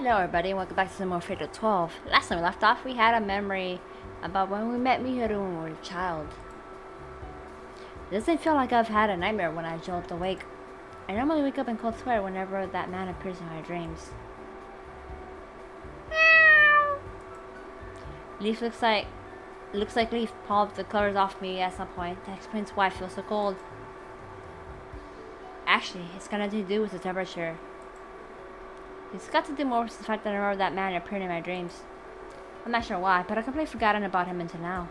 Hello everybody and welcome back to some more Fate 12. Last time we left off, we had a memory about when we met Mihiru when we were a child. It doesn't feel like I've had a nightmare when I jolt awake. I normally wake up in cold sweat whenever that man appears in my dreams. Leaf looks like Leaf pulled the covers off me at some point. That explains why I feel so cold. Actually, it's got nothing to do with the temperature. It's got to do more with the fact that I remember that man appeared in my dreams. I'm not sure why, but I've completely forgotten about him until now.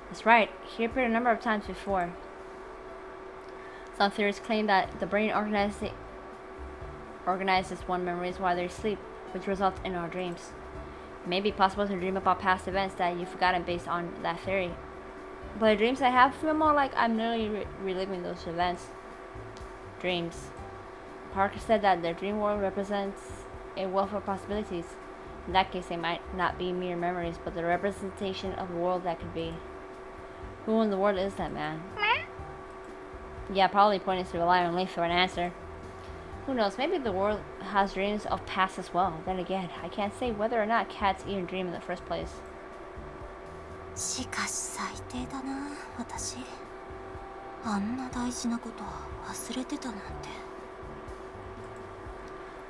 That's right, he appeared a number of times before. Some theories claim that the brain organizes one's memories while they sleep, which results in our dreams. It may be possible to dream about past events that you've forgotten based on that theory. But the dreams I have feel more like I'm nearly reliving those events. Dreams. Parker said that the dream world represents a wealth of possibilities. In that case, they might not be mere memories, but the representation of a world that could be. Who in the world is that man? Yeah, probably pointing to rely on Leaf for an answer. Who knows, maybe the world has dreams of past as well. Then again, I can't say whether or not cats even dream in the first place. しかし最低だな、私。あんな大事なこと忘れてたなんて。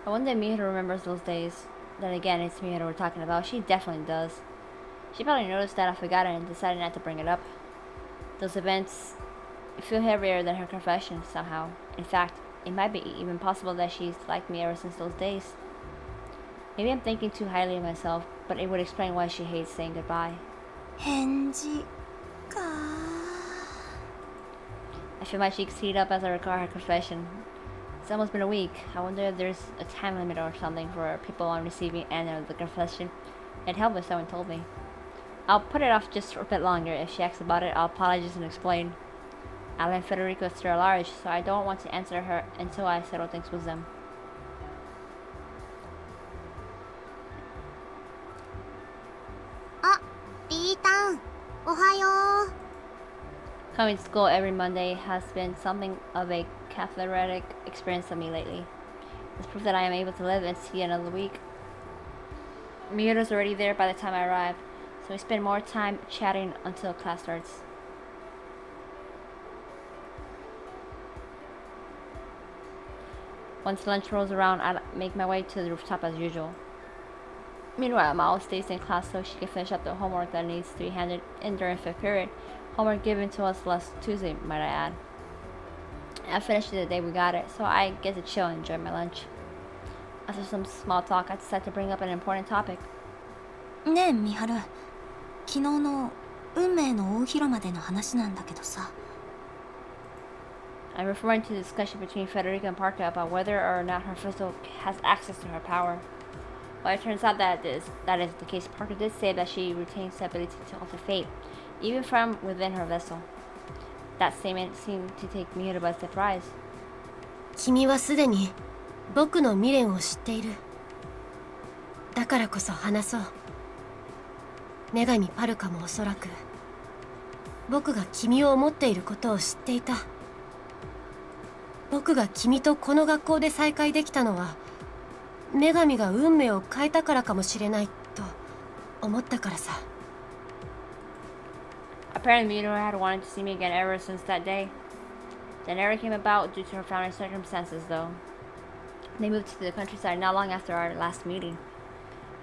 I wonder if Mihiru remembers those days. Then again, it's Mihiru we're talking about. She definitely does. She probably noticed that I forgot it and decided not to bring it up. Those events feel heavier than her confession somehow. In fact, it might be even possible that she's liked me ever since those days. Maybe I'm thinking too highly of myself, but it would explain why she hates saying goodbye. 返事か。I feel my cheeks heat up as I recall her confession. It's almost been a week. I wonder if there's a time limit or something for people on receiving end of the confession. It'd help if someone told me. I'll put it off just for a bit longer. If she asks about it, I'll apologize and explain. Alan and Federico are still large, so I don't want to answer her until I settle things with them. Ah, B-Town. Ohayo. Coming to school every Monday has been something of a cathartic experience for me lately. It's proof that I am able to live and see another week. Mihiru's already there by the time I arrive, so we spend more time chatting until class starts. Once lunch rolls around, I make my way to the rooftop as usual. Meanwhile, Mao stays in class so she can finish up the homework that needs to be handed in during 5th period. Homework given to us last Tuesday, might I add. I finished it the day we got it, so I get to chill and enjoy my lunch. After some small talk, I decided to bring up an important topic. ねえ、ミハル。昨日の運命の大広間での話なんだけどさ。I'm referring to the discussion between Federico and Parker about whether or not her vessel has access to her power. Well, it turns out that is the case. Parker did say that she retains the ability to alter fate, even from within her vessel. That statement seemed to take Mihiru by surprise. 君はすでに僕の未練を知っている。だからこそ話そう。女神パルカもおそらく僕が君を思っていることを知っていた。僕が君とこの学校で再会できたのは女神が運命を変えたからかもしれないと思ったからさ。Apparently, Mihiru had wanted to see me again ever since that day. That never came about due to her family circumstances, though. They moved to the countryside not long after our last meeting.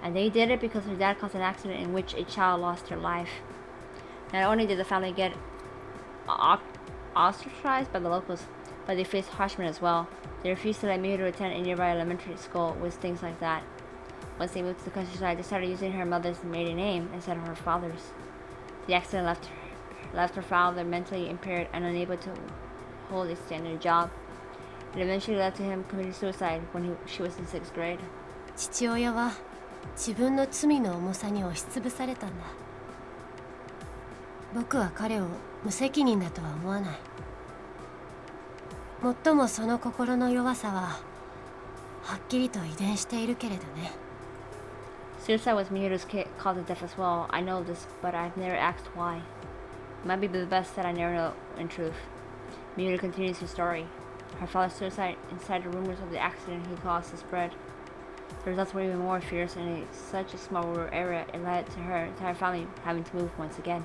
And they did it because her dad caused an accident in which a child lost her life. Not only did the family get ostracized by the locals, but they faced harshment as well. They refused to let Mihiru attend a nearby elementary school with things like that. Once they moved to the countryside, they started using her mother's maiden name instead of her father's. The accident left her father mentally impaired and unable to hold a standard job. It eventually led to him committing suicide when she was in 6th grade. 父親は自分の罪の重さに押しつぶされたんだ。僕は彼を無責任だとは思わない。もっともその心の弱さははっきりと遺伝しているけれどね。Suicide was Mihiru's cause of death as well. I know this, but I've never asked why. It might be the best that I never know in truth. Mihiru continues her story. Her father's suicide incited rumors of the accident he caused to spread. The results were even more fierce, and in such a small rural area, it led to her entire family having to move once again.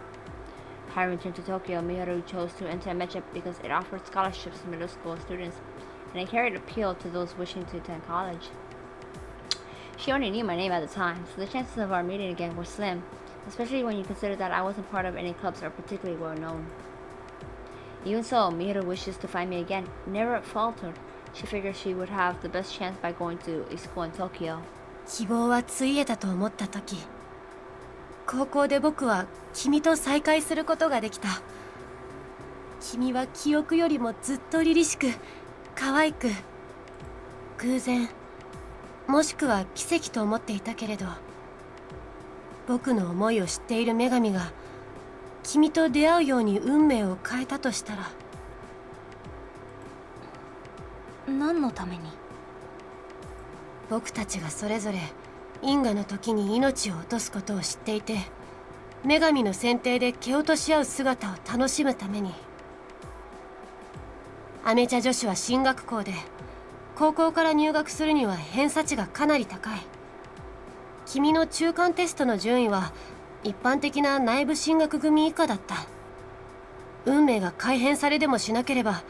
Having returned to Tokyo, Miharu chose to enter Mecha because it offered scholarships to middle school students, and it carried appeal to those wishing to attend college. She only knew my name at the time, so the chances of our meeting again were slim, especially when you consider that I wasn't part of any clubs or particularly well known. Even so, Miharu wishes to find me again never faltered. She figured she would have the best chance by going to a school in Tokyo. 希望はついえたと思った時、高校で僕は君と再会することができた。君は記憶よりもずっと凛々しく、可愛く、偶然、もしくは奇跡と思っていたけれど、僕の思いを知っている女神が君と出会うように運命を変えたとしたら。何のために？僕たちがそれぞれ因果の時に命を落とすことを知っていて、女神の選定で蹴落とし合う姿を楽しむために。アメ茶女子は進学校で、高校から入学するには偏差値がかなり高い。君の中間テストの順位は一般的な内部進学組以下だった。運命が改変されでもしなければ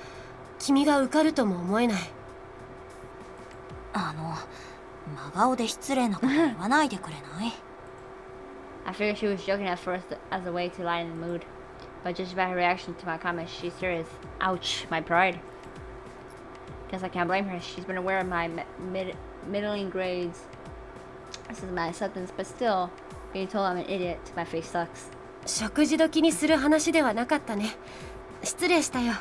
君が受かるとも思えない。真顔で失礼なこと言わないでくれない？ I figured she was joking at first as a way to lighten the mood, but judging by her reaction to my comments, she's serious. Ouch, my pride. Guess I can't blame her. She's been aware of my middling grades since my acceptance, but still, being told I'm an idiot to my face sucks. 食事時にする話ではなかったね。失礼したよ。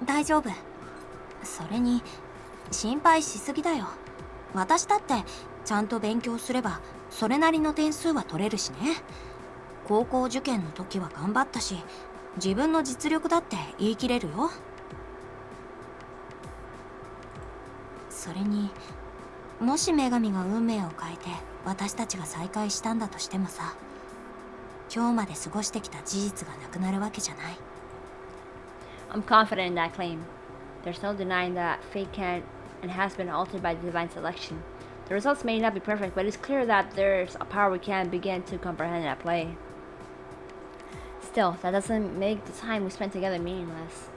大丈夫。それに心配しすぎだよ。私だってちゃんと勉強すればそれなりの点数は取れるしね。高校受験の時は頑張ったし、自分の実力だって言い切れるよ。それにもし女神が運命を変えて私たちが再会したんだとしてもさ、今日まで過ごしてきた事実がなくなるわけじゃない。I'm confident in that claim. There's no denying that fate can and has been altered by divine selection. The results may not be perfect, but it's clear that there's a power we can't begin to comprehend at play. Still, that doesn't make the time we spent together meaningless.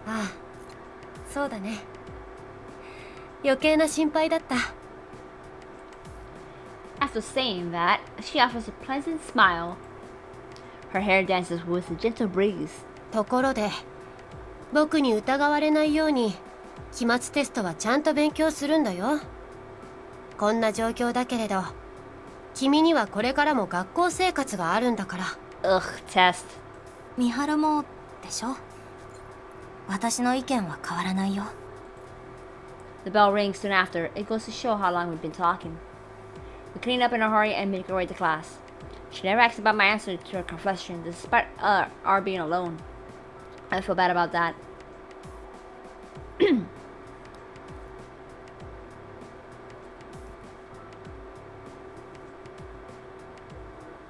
ああ、そうだね。余計な心配だった。After saying that, she offers a pleasant smile. Her hair dances with a gentle breeze. ところで、僕に疑われないように期末テストはちゃんと勉強するんだよ。こんな状況だけれど、君にはこれからも学校生活があるんだから。Ugh, test. 三原もでしょ。私の意見は変わらないよ。The bell rings soon after. It goes to show how long we've been talking. We clean up in a hurry and make our way to class. She never asks about my answer to her confession, despite our being alone. I feel bad about that.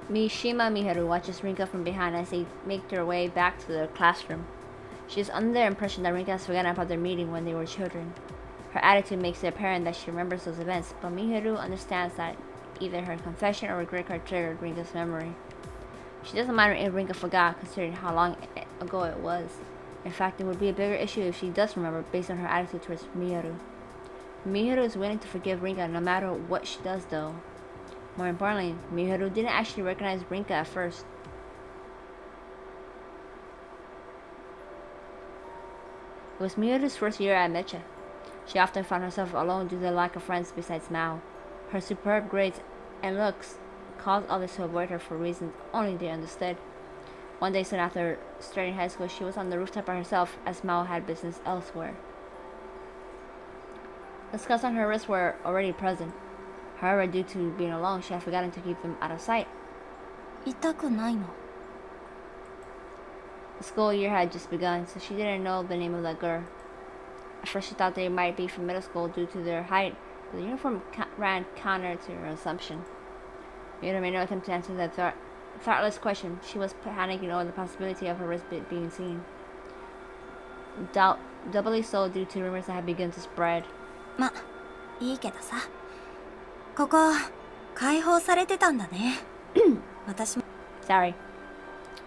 Mishima Miharu watches Rinka from behind as they make their way back to their classroom. She is under the impression that Rinka has forgotten about their meeting when they were children. Her attitude makes it apparent that she remembers those events, but Miharu understands that either her confession or regret card triggered Rinka's memory. She doesn't mind if Rinka forgot, considering how long ago it was. In fact, it would be a bigger issue if she does remember, based on her attitude towards Miharu. Miharu is willing to forgive Rinka no matter what she does, though. More importantly, Miharu didn't actually recognize Rinka at first. It was Miharu's first year at Mecha. She often found herself alone due to the lack of friends besides Mao. Her superb grades and looks caused others to avoid her for reasons only they understood. One day soon after starting high school, she was on the rooftop by herself as Mao had business elsewhere. The scars on her wrists were already present. However, due to being alone, she had forgotten to keep them out of sight. 痛くないの？ The school year had just begun, so she didn't know the name of that girl. At first, she thought they might be from middle school due to their height, but the uniform ran counter to her assumption. Mira made no attempt to answer that thoughtless question. She was panicking over the possibility of her wrist being seen. Doubly so due to rumors that had begun to spread. いいけどさ、ここ開放されてたんだね。私も。 Sorry.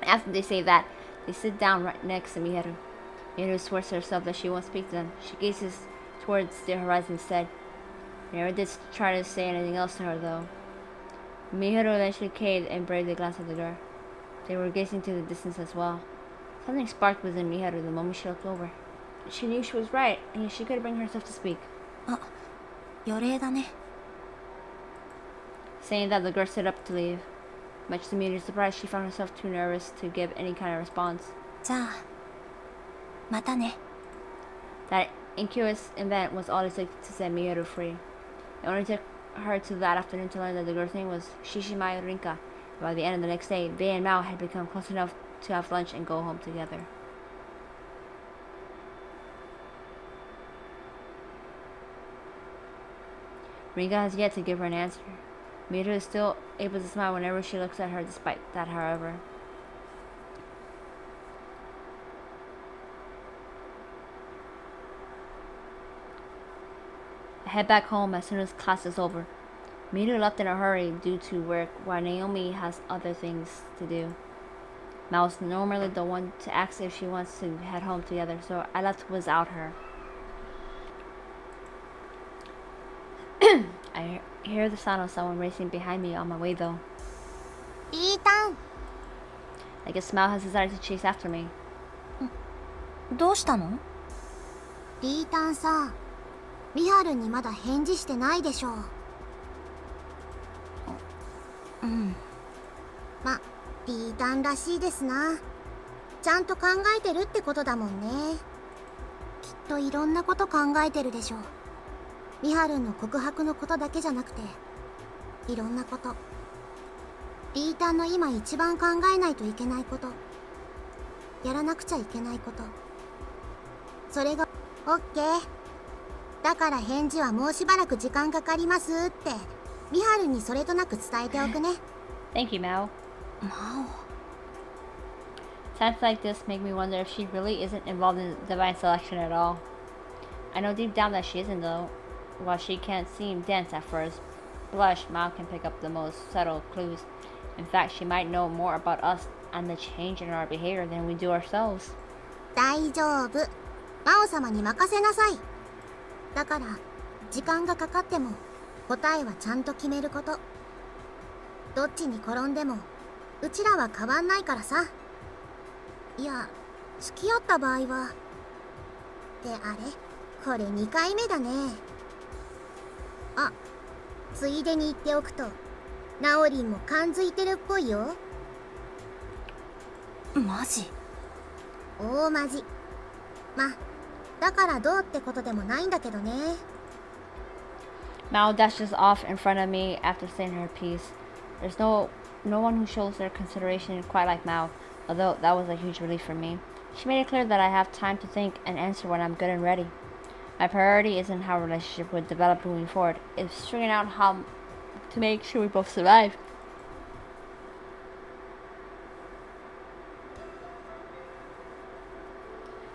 After they say that, they sit down right next to Miharu. Miharu swears to herself that she won't speak to them. She gazes towards the horizon instead. Never did try to say anything else to her, though. Miharu eventually caved and bravely glanced at the door. They were gazing to the distance as well. Something sparked within Miharu the moment she looked over. She knew she was right, and she couldn't bring herself to speak. あ、予令だね。 Saying that, the girl stood up to leave. Much to Miharu's surprise, she found herself too nervous to give any kind of response. じゃあ、またね。 That innocuous event was all it took to set Miharu free. It only took her to that afternoon to learn that the girl's name was Shishimai Rinka. By the end of the next day, they and Mao had become close enough to have lunch and go home together. Rinka has yet to give her an answer. Miharu is still able to smile whenever she looks at her despite that, however. I head back home as soon as class is over. Miharu left in a hurry due to work while Naomi has other things to do. Mao's normally the one to ask if she wants to head home together, so I left without her. I hear the sound of someone racing behind me on my way though. ピータン、 I guess Mao has decided to chase after me. どうしたの？ピータンさ、ミハルにまだ返事してないでしょ。うん。ま、ピータンらしいですな。ちゃんと考えてるってことだもんね。きっといろんなこと考えてるでしょう。ミハルの告白のことだけじゃなくて、いろんなこと。ピータンの今一番考えないといけないこと。やらなくちゃいけないこと。それが、オッケー。だから返事はもうしばらく時間かかりますって、ミハルにそれとなく伝えておくね。Thank you, Mao. マ Times like this make me wonder if she really isn't involved in divine selection at all. I know deep down that she isn't though. While she can't seem dense at first blush, Mao can pick up the most subtle clues. In fact, she might know more about us and the change in our behavior than we do ourselves. 大丈夫。魔王様に任せなさい。だから時間がかかっても答えはちゃんと決めること。どっちに転んでもうちらは変わんないからさ。いや、付き合った場合は。ってあれ、これ2回目だね。あ、ついでに言っておくと、ナオリンも感づいてるっぽいよ。マジ？大マジ。ま、だからどうってことでもないんだけどね。Mao dashes off in front of me after saying her piece. There's no one who shows their consideration quite like Mao, although that was a huge relief for me. She made it clear that I have time to think and answer when I'm good and ready. My priority isn't how a relationship would develop moving forward, it's figuring out how to make sure we both survive.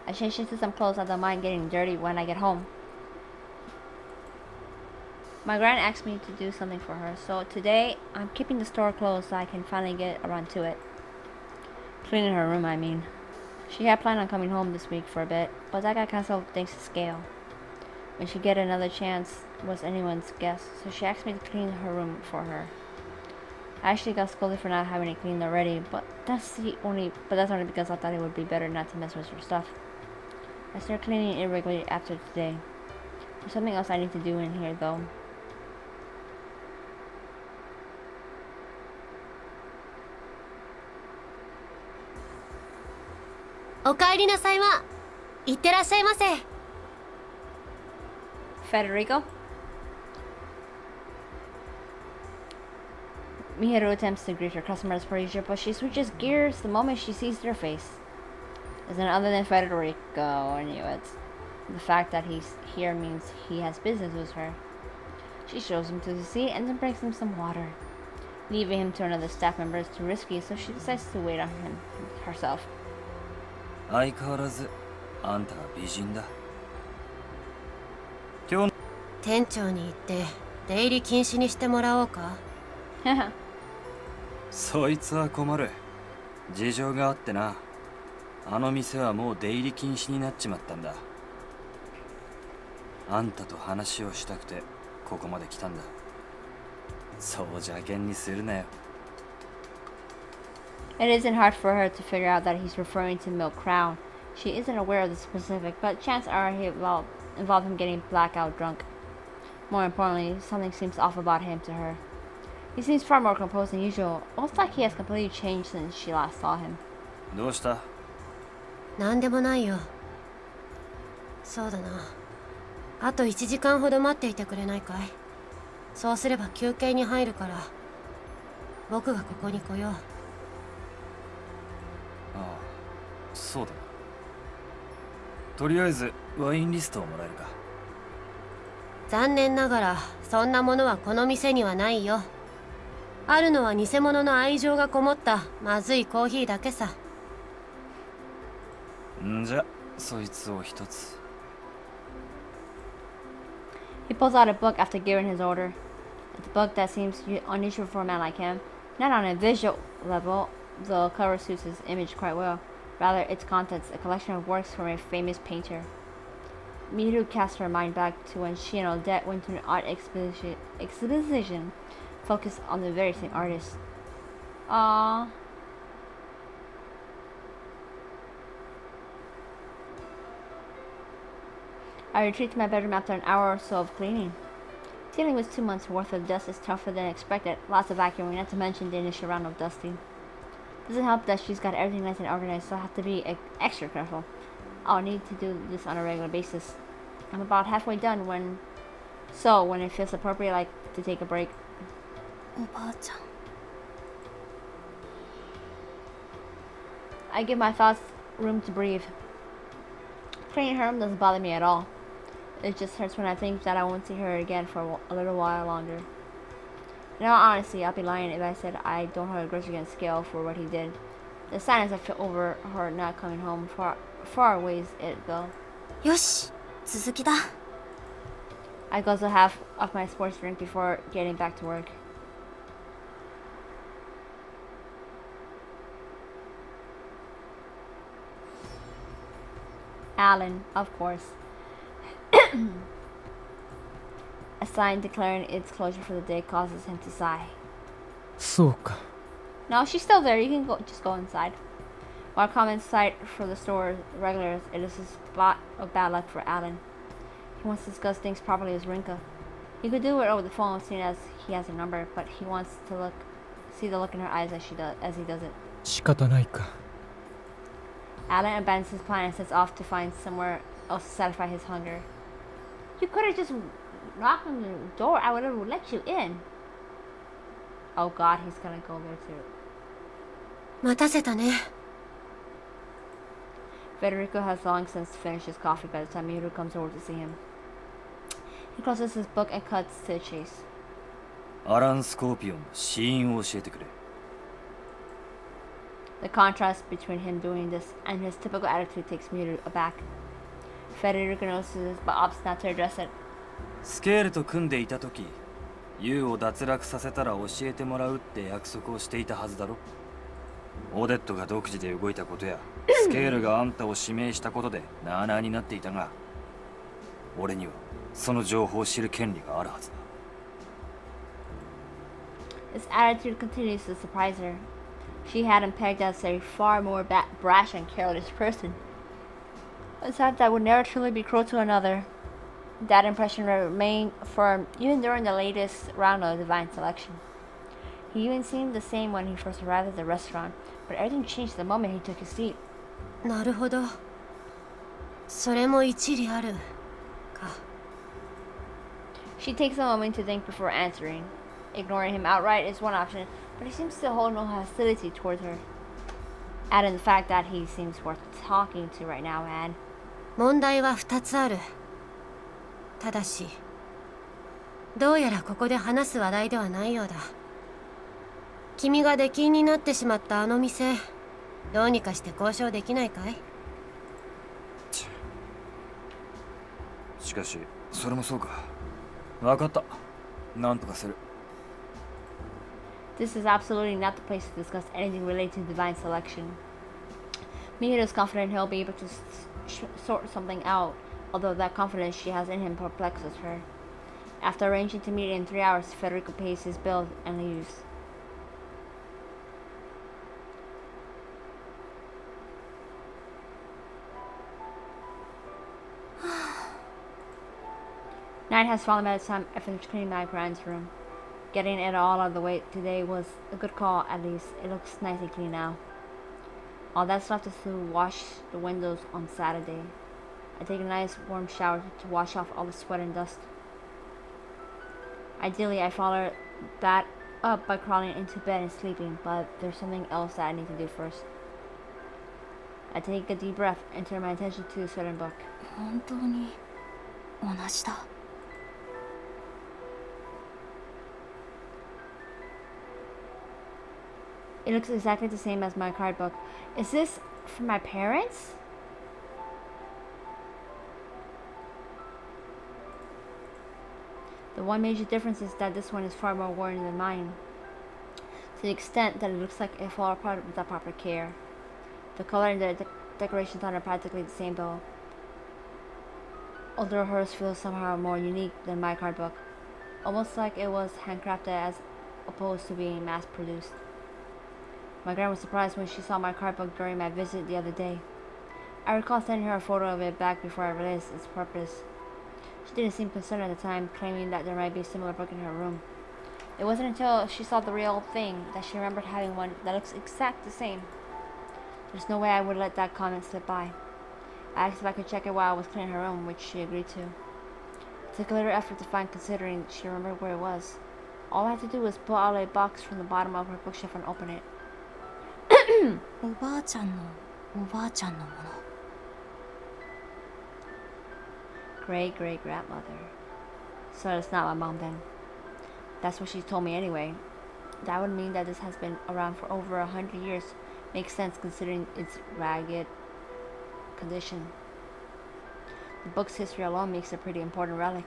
I changed into some clothes I don't mind getting dirty when I get home. My gran asked me to do something for her, so today I'm keeping the store closed so I can finally get around to it. Cleaning her room, I mean. She had planned on coming home this week for a bit, but that got cancelled thanks to scale. When she'd get another chance was anyone's guess, so she asked me to clean her room for her. I actually got scolded for not having it cleaned already, but that's only because I thought it would be better not to mess with her stuff. I started cleaning it regularly after today. There's something else I need to do in here though.おかえりなさいま。いってらっしゃいませ。Federico? Miharu attempts to greet her customers per usual, but she switches gears the moment she sees their face. There's none other than Federico, I knew it. The fact that he's here means he has business with her. She shows him to the seat and then brings him some water. Leaving him to another staff member is too risky, so she decides to wait on him herself. 相変わらずあんたは美人だ。今日て店長に言って出入り禁止にしてもらおうか。そいつは困る。事情があってな。あの店はもう出入り禁止になっちまったんだ。あんたと話をしたくてここまで来たんだ。そう邪険にするなよ。It isn't hard for her to figure out that he's referring to Milk Crown. She isn't aware of the specific, but chances are he involved him getting blackout drunk. More importantly, something seems off about him to her. He seems far more composed than usual, almost like he has completely changed since she last saw him. どうした？なんでもないよ。そうだな。あと1時間ほど待っていてくれないかい？そうすれば休憩に入るから、僕がここに来よう。ああ、そうだな。とりあえずワインリストをもらえるか。残念ながらそんなものはこの店にはないよ。あるのは偽物の愛情がこもったまずいコーヒーだけさ。んじゃ、そいつを一つ。He pulls out a book after giving his order. It's a book that seems unusual for a man like him. Not on a visual level, the cover suits his image quite well. Rather, its contents, a collection of works from a famous painter. Miru casts her mind back to when she and Odette went to an art exposition focused on the very same artist. Aww. I retreat to my bedroom after an hour or so of cleaning. Dealing with 2 months worth of dust is tougher than expected. Lots of vacuuming, not to mention the initial round of dusting. Doesn't help that she's got everything nice and organized, so I have to be extra careful. I'll need to do this on a regular basis. I'm about halfway done when it feels appropriate, like to take a break. おばあちゃん。 I give my thoughts room to breathe. Cleaning her room doesn't bother me at all. It just hurts when I think that I won't see her again for a little while longer. In all honesty, I'll be lying if I said I don't hold a grudge against Gale for what he did. The sadness I feel over her not coming home far weighs it though. よし、続きだ。 I guzzle half of my sports drink before getting back to work. Alan, of course. A sign declaring its closure for the day causes him to sigh. そうか。 No, she's still there. You can just go inside. While common sight for the store regulars, it is a spot of bad luck for Alan. He wants to discuss things properly with Rinka. He could do it over the phone, seeing as he has her number, but he wants to see the look in her eyes as he does it. 仕方ないか。 Alan abandons his plan and sets off to find somewhere else to satisfy his hunger. You could have just knocked on the door. I would have let you in. Oh God, he's gonna go there too. 待たせたね。 Federico has long since finished his coffee by the time Miru comes over to see him. He closes his book and cuts to the chase. アラン・スコーピオンの死因を教えてくれ。 The contrast between him doing this and his typical attitude takes Miru aback. Federico notices but opts not to address it. スケールと組んでいた時、ユウを脱落させたら教えてもらうって約束をしていたはずだろ。オデットが独自で動いたことや、スケールがあんたを指名したことでなあなあになっていたが、俺にはその情報を知る権利があるはずだ。His attitude continues to surprise her. She had him pegged as a far more brash and careless person. A type that would never truly be cruel to another. That impression remained firm even during the latest round of divine selection. He even seemed the same when he first arrived at the restaurant, but everything changed the moment he took his seat. なるほど。それも一理ある。か。 She takes a moment to think before answering. Ignoring him outright is one option, but he seems to hold no hostility towards her. Add in the fact that he seems worth talking to right now, and 問題は2つある。ただし、どうやらここで話す話題ではないようだ。君が出禁になってしまったあの店、どうにかして交渉できないかい？しかし、それもそうか。わかった。なんとかする。 This is absolutely not the place to discuss anything related to divine selection. Mihiru is confident he'll be able to sort something out, although that confidence she has in him perplexes her. After arranging to meet in 3 hours, Federico pays his bill and leaves. Night has fallen by the time I finished cleaning my grand's room. Getting it all out of the way today was a good call, at least. It looks nice and clean now. All that's left is to wash the windows on Saturday. I take a nice warm shower to wash off all the sweat and dust. Ideally, I follow that up by crawling into bed and sleeping, but there's something else that I need to do first. I take a deep breath and turn my attention to a certain book. 本当に同じだ。 It looks exactly the same as my card book. Is this from my parents? The one major difference is that this one is far more worn than mine, to the extent that it looks like it fell apart without proper care. The color and the decorations on it are practically the same though, although hers feels somehow more unique than my card book, almost like it was handcrafted as opposed to being mass-produced. My grandma was surprised when she saw my card book during my visit the other day. I recall sending her a photo of it back before I realized its purpose. She didn't seem concerned at the time, claiming that there might be a similar book in her room. It wasn't until she saw the real thing that she remembered having one that looks exactly the same. There's no way I would let that comment slip by. I asked if I could check it while I was cleaning her room, which she agreed to. It took a little effort to find, considering she remembered where it was. All I had to do was pull out a box from the bottom of her bookshelf and open it. おばあちゃんのおばあちゃんのもの。 Great-great-grandmother. So it's not my mom then. That's what she told me anyway. That would mean that this has been around for over 100 years. Makes sense considering its ragged condition. The book's history alone makes it a pretty important relic.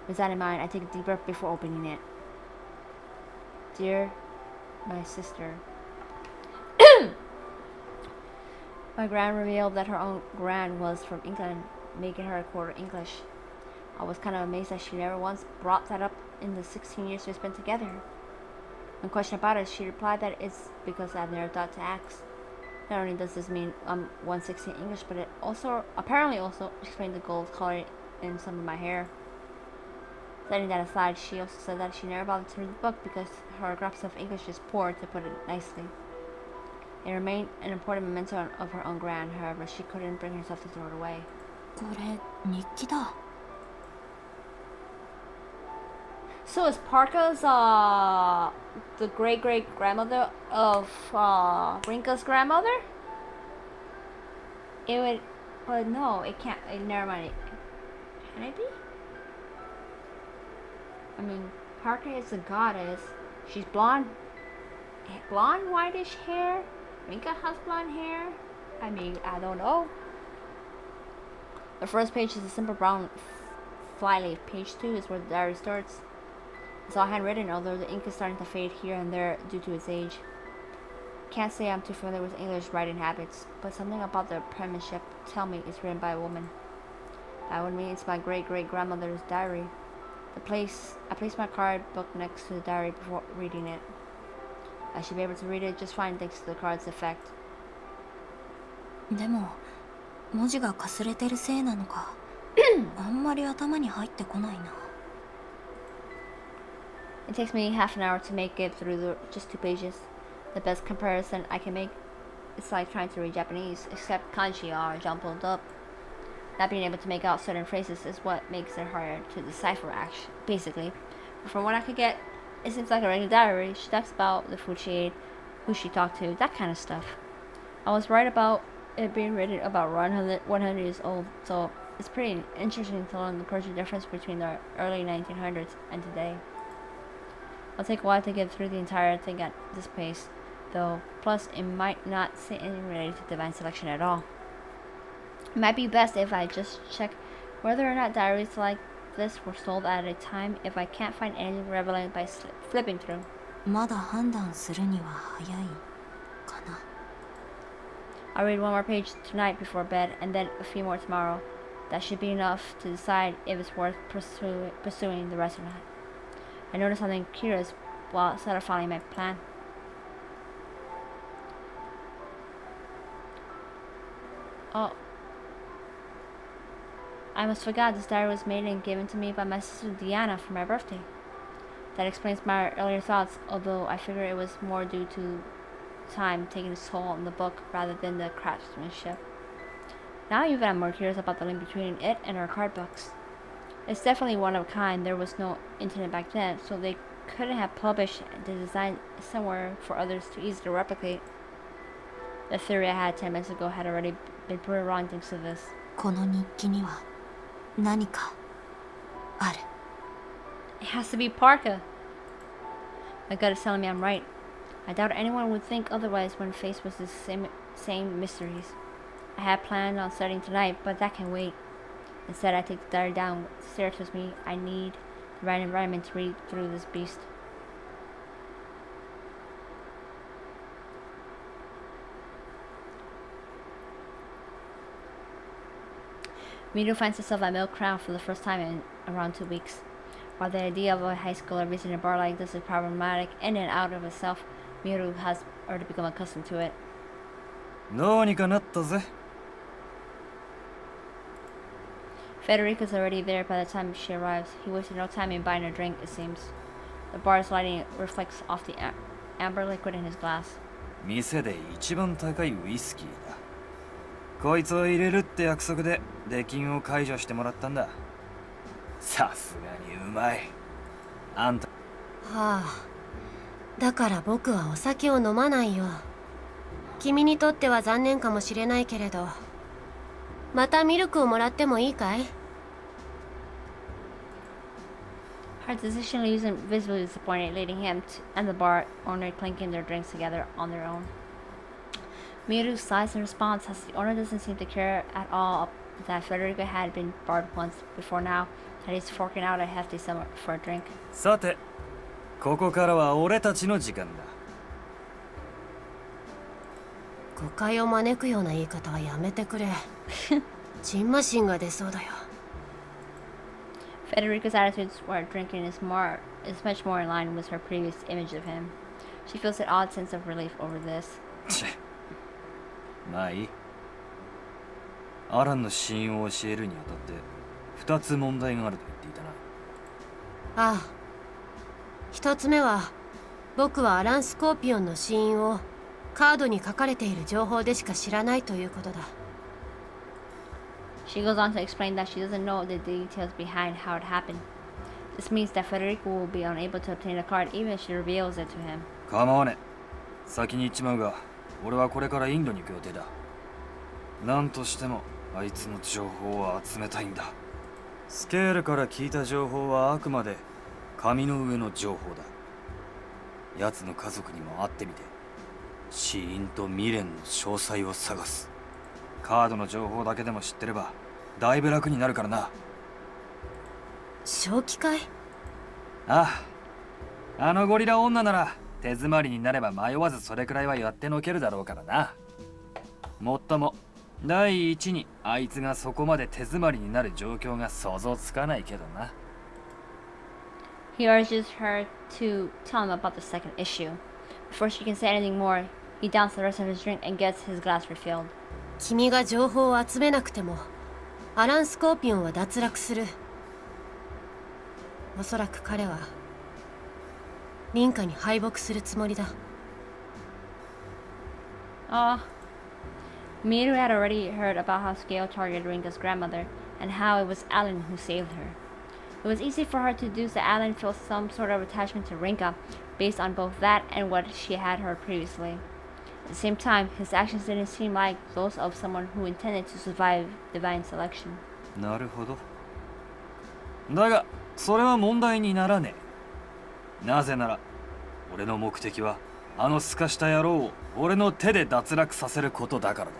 With that in mind, I take a deep breath before opening it. Dear my sister. My gran revealed that her own gran was from England, making her a quarter English. I was kind of amazed that she never once brought that up in the 16 years we spent together. When questioned about it, she replied that it's because I've never thought to ask. Not only does this mean I'm 1/16 English, but it apparently also explained the gold color in some of my hair. Setting that aside, she also said that she never bothered to read the book because her grasp of English is poor, to put it nicely. It remained an important memento of her own gran, however, she couldn't bring herself to throw it away. これ日記だ。 So is Parka's the great-great-grandmother of Rinka's grandmother? It would, but no, it can't. Never mind. Can it be? I mean, Parka is a goddess. She's blonde, whitish hair. Rinka has blonde hair. I mean, I don't know. The first page is a simple brown flyleaf. Page 2 is where the diary starts. It's all handwritten, although the ink is starting to fade here and there due to its age. Can't say I'm too familiar with English writing habits, but something about the penmanship tell me it's written by a woman. That would mean it's my great-great-grandmother's diary. I placed my card book next to the diary before reading it. I should be able to read it just fine thanks to the card's effect. でも文字がかすれてるせいなのかあんまり頭に入ってこないな。 It takes me half an hour to make it through just 2 pages. The best comparison I can make is like trying to read Japanese, except kanji are jumbled up. Not being able to make out certain phrases is what makes it harder to decipher, basically. But from what I could get, it seems like a regular diary. She talks about the food she ate, who she talked to, that kind of stuff. I was right about it being written about 100 years old, so it's pretty interesting to learn the cultural difference between the early 1900s and today. It'll take a while to get through the entire thing at this pace, though, plus it might not say anything related to divine selection at all. It might be best if I just check whether or not diaries like this were sold at a time if I can't find anything relevant by flipping through. まだ判断するには早いかな。 I'll read one more page tonight before bed, and then a few more tomorrow. That should be enough to decide if it's worth pursuing the rest or not. I noticed something curious while solidifying my plan. Oh. I almost forgot this diary was made and given to me by my sister Diana for my birthday. That explains my earlier thoughts, although I figure it was more due to time taking its toll on the book rather than the craftsmanship. Now even I'm more curious about the link between it and our card books. It's definitely one of a kind. There was no internet back then, so they couldn't have published the design somewhere for others to easily replicate. The theory I had 10 minutes ago had already been proven wrong thanks to this. この日記には何かある。 It has to be Parka. My gut is telling me I'm right. I doubt anyone would think otherwise when faced with the same mysteries. I had planned on studying tonight, but that can wait. Instead, I take the diary down, stare towards me. I need the right environment to read through this beast. Miru finds herself at Milk Crown for the first time in around 2 weeks. While the idea of a high schooler visiting a bar like this is problematic in and out of itself, Miru has already become accustomed to it. どうにかなったぜ。 Federico's already there by the time she arrives. He wasted no time in buying a drink, it seems. The bar's lighting reflects off the amber liquid in his glass. 店で一番高いウイスキーだ。こいつを入れるって約束で出禁を解除してもらったんだ。さすがにうまい。あんた。はあ、だから僕はお酒を飲まないよ。君にとっては残念かもしれないけれど、またミルクをもらってもいいかい？ Her decision leaves him visibly disappointed, leading him and the bar owner clinking their drinks together on their own. Miru sighs in response as the owner doesn't seem to care at all that Federico had been barred once before now, that he's forking out a hefty sum for a drink. さて、ここからは俺たちの時間だ。誤解を招くような言い方はやめてくれ。ジンマシンが出そうだよ。Federico's attitude toward drinking is much more in line with her previous image of him. She feels an odd sense of relief over this. まあいい。アランの死因を教えるにあたって2つ問題があると言っていたな。ああ。一つ目は、僕はアラン・スコーピオンの死因をカードに書かれている情報でしか知らないということだ。She goes on to explain that she doesn't know the details behind how it happened. This means that Federico will be unable to obtain a card even if she reveals it to him. 構わねえ。先に言っちまうが、俺はこれからインドに行く予定だ。なんとしてもあいつの情報を集めたいんだ。スケールから聞いた情報はあくまで紙の上の情報だ。奴の家族にも会ってみて、死因と未練の詳細を探す。カードの情報だけでも知ってればだいぶ楽になるからな。正気かい？ああ、あのゴリラ女なら手詰まりになれば迷わずそれくらいはやってのけるだろうからな。もっとも第一にあいつがそこまで手詰まりになる状況が想像つかないけどな。He urges her to tell him about the second issue. Before she can say anything more, he downs the rest of his drink and gets his glass refilled. 君が情報を集めなくても、アラン・スコーピオンは脱落する。おそらく彼はリンカに敗北するつもりだ。Miru had already heard about how Scale targeted Rinka's grandmother and how it was Alan who saved her. It was easy for her to deduce that Alan felt some sort of attachment to Rinka based on both that and what she had heard previously. At the same time, his actions didn't seem like those of someone who intended to survive divine selection. なるほど。だがそれは問題にならねえ。なぜなら俺の目的はあのすかした野郎を俺の手で脱落させることだからだ。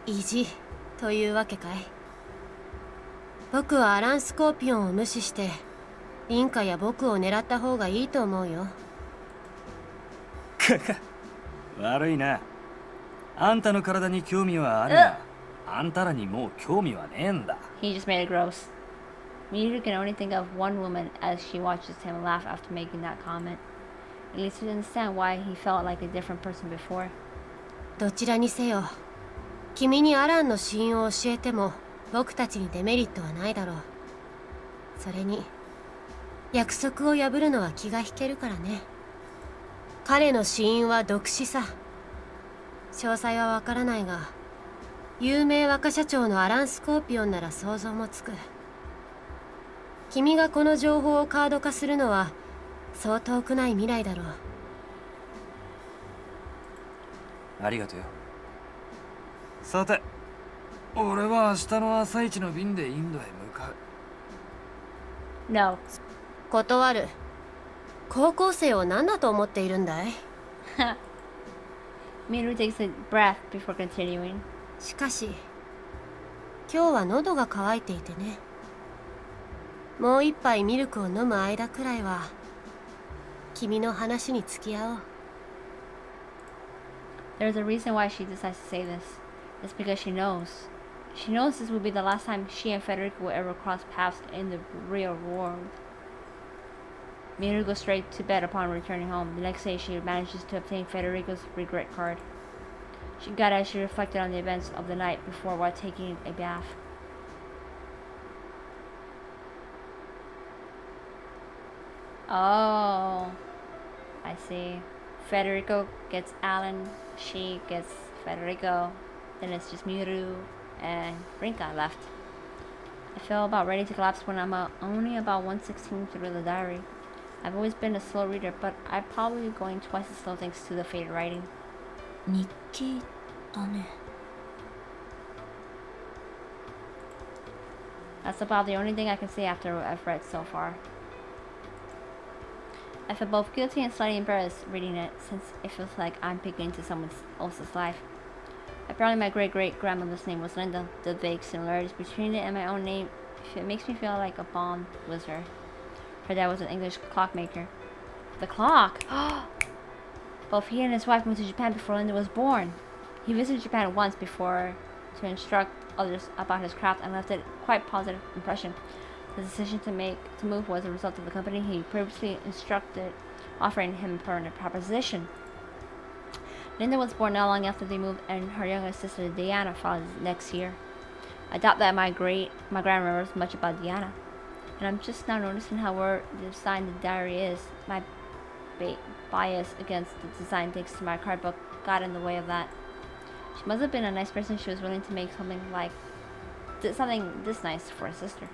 意地というわけかい？僕はアランスコーピオンを無視してリンカや僕を狙った方がいいと思うよ。悪いな。あんたの体に興味はあるが、あんたらにもう興味はねえんだ。 He just made it gross. Miru can only think of one woman as she watches him laugh after making that comment. At least he understand why he felt like a different person before. どちらにせよ、君にアランの死因を教えても僕たちにデメリットはないだろう。それに約束を破るのは気が引けるからね。彼の死因は毒死さ。詳細はわからないが、有名若社長のアランスコーピオンなら想像もつく。君がこの情報をカード化するのはそう遠くない未来だろう。ありがとうよ。さて、俺は明日の朝一の便でインドへ向かう。 No. 断る。高校生を何だと思っているんだい？ Miru takes a breath before continuing. しかし今日は喉が渇いていてね。もう一杯ミルクを飲む間くらいは君の話に付き合おう。 There's a reason why she decides to say this. It's because she knows. She knows this will be the last time she and Federico will ever cross paths in the real world. Miru goes straight to bed upon returning home. The next day, she manages to obtain Federico's regret card. She got it as she reflected on the events of the night before while taking a bath. Oh, I see. Federico gets Alan, she gets Federico, then it's just Miru and Rinka left. I feel about ready to collapse when I'm only about 1/16 through the diary. I've always been a slow reader, but I'm probably going twice as slow thanks to the faded writing. 日記だね。 That's about the only thing I can say after what I've read so far. I feel both guilty and slightly embarrassed reading it, since it feels like I'm peeking into someone else's life. Apparently my great-great-grandmother's name was Linda. The vague similarities between it and my own name, it makes me feel like a Bond wizard. Her dad was an English clockmaker. The clock! Both he and his wife moved to Japan before Linda was born. He visited Japan once before to instruct others about his craft and left a quite positive impression. The decision to move was a result of the company he previously instructed offering him a permanent proposition. Linda was born not long after they moved, and her younger sister Diana followed next year. I doubt that my grandma remembers much about Diana, and I'm just now noticing how well designed the diary is. My bias against the design thanks to my card book got in the way of that. She must have been a nice person. She was willing to make something this nice for her sister.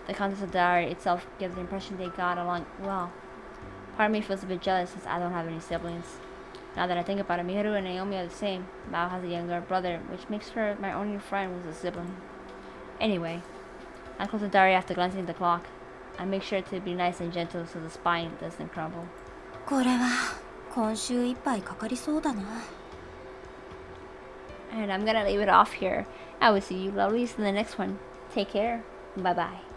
The contents of the diary itself give the impression they got along well. Part of me feels a bit jealous since I don't have any siblings. Now that I think about it, Miharu and Naomi are the same. Mao has a younger brother, which makes her my only friend with a sibling. Anyway, I close the diary after glancing at the clock. I make sure to be nice and gentle so the spine doesn't crumble. これは今週いっぱいかかりそうだな。 And I'm gonna leave it off here. I will see you lovelies in the next one. Take care. Bye bye.